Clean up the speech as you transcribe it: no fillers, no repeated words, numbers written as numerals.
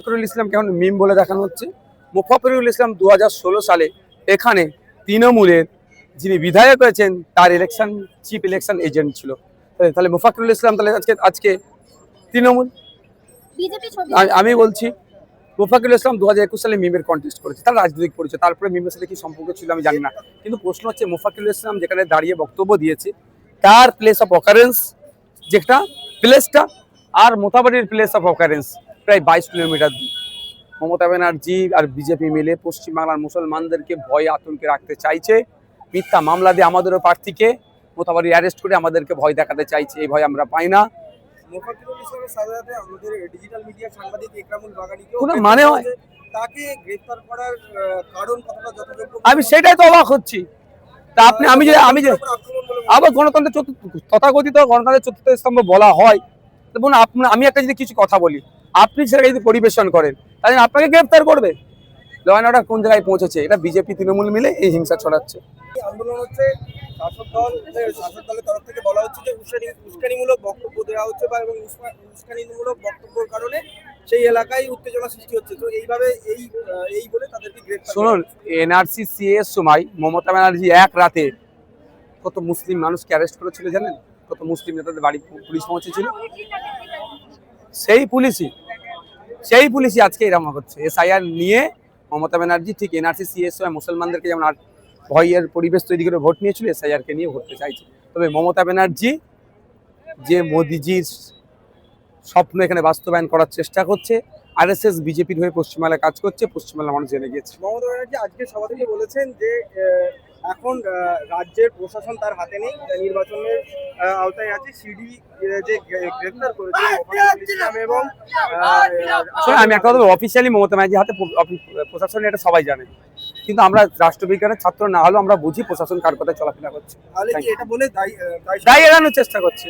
মুফাকরুল ইসলামকে এখন মিম বলে দেখানো হচ্ছে। মুফাকরুল ইসলাম 2016 সালে এখানে তৃণমূলের যিনি বিধায়ক হয়েছেন তার চিফ ইলেকশন এজেন্ট ছিল। তাহলে মুফাকরুল ইসলাম তাহলে আজকে তৃণমূল। আমি বলছি মুফাকরুল ইসলাম 2021 সালে মিমের কন্টেস্ট করেছে, তার রাজনৈতিক পরিচয়। তারপরে মিমের সাথে কি সম্পর্ক ছিল আমি জানি না, কিন্তু প্রশ্ন হচ্ছে মুফাকরুল ইসলাম যেখানে দাঁড়িয়ে বক্তব্য দিয়েছে তার প্লেস অফ অকারেন্স যেটা প্লেসটা আর মোথাবাড়ির প্লেস অফ অকারেন্স প্রায় 22 কিলোমিটার দূর। মমতা ব্যানার্জি আর বিজেপি মিলে পশ্চিমবাংলার মুসলমানদেরকে ভয় আতঙ্কে রাখতে চাইছে। মিথ্যা মামলা দিয়ে আমাদেরও প্রার্থীকে মোথাবাড়ি অ্যারেস্ট করে আমাদেরকে ভয় দেখাতে চাইছে। এই ভয় আমরা পাই না। আমি সেটাই তো অবাক হচ্ছি। তা আমি যে আবার তথাকথিত গণতন্ত্রের চতুর্থ স্তম্ভ বলা হয়, দেখুন আমি একটা যদি কিছু কথা বলি, আপনি সেটা যদি পরিবেশন করেন তাহলে আপনাকে গ্রেফতার করবে। ল অ্যান্ড অর্ডার কোন জায়গায় পৌঁছেছে? এটা বিজেপি তৃণমূল মিলে এই হিংসা ছড়াচ্ছে। আন্দোলন হচ্ছে, শাসক দলের তরফ থেকে বলা হচ্ছে যে উস্কানিমূলক বক্তব্য দেওয়া হচ্ছে বা এবং উস্কানিমূলক বক্তব্যের কারণে সেই এলাকায় উত্তেজনা সৃষ্টি হচ্ছে। তো এইভাবে এই বলে তাদেরকে গ্রেফতার। শুনুন, এনআরসি সিএর সময় মমতা ব্যানার্জি এক রাতে কত মুসলিম মানুষকে অ্যারেস্ট করেছিল জানেন? কত মুসলিম নেতাদের বাড়ি পুলিশ পৌঁছেছিল। সেই পুলিশই আজকে এরকম করছে। এসআইআর নিয়ে মমতা ব্যানার্জি ঠিক এনআরসি সিএর সময় মুসলমানদেরকে যেমন ভয়ের পরিবেশ তৈরি করে ভোট নিয়েছিল, এসআইআরকে নিয়ে ভোটতে চাইছে। তবে মমতা ব্যানার্জি যে মোদিজির স্বপ্ন এখানে বাস্তবায়ন করার চেষ্টা করছে, আরএসএস বিজেপির হয়ে পশ্চিমবাংলায় কাজ করছে, পশ্চিমবাংলার মানুষ জেনে গিয়েছে। মমতা ব্যানার্জি আজকে সভা থেকে বলেছেন যে এখন রাজ্যের প্রশাসন তার হাতে নেই, নির্বাচনের আওতায় আছে। সিডি যে গ্রেফতার করেছে এবং আমি একটা কথা, অফিসিয়ালি মমতা ব্যানার্জির হাতে প্রশাসন, এটা সবাই জানে, কিন্তু আমরা রাষ্ট্রবিজ্ঞানের ছাত্র না হলেও আমরা বুঝি প্রশাসন কার কথা চলাফেরা করছে। এটা বলে দায়ী এড়ানোর চেষ্টা করছে।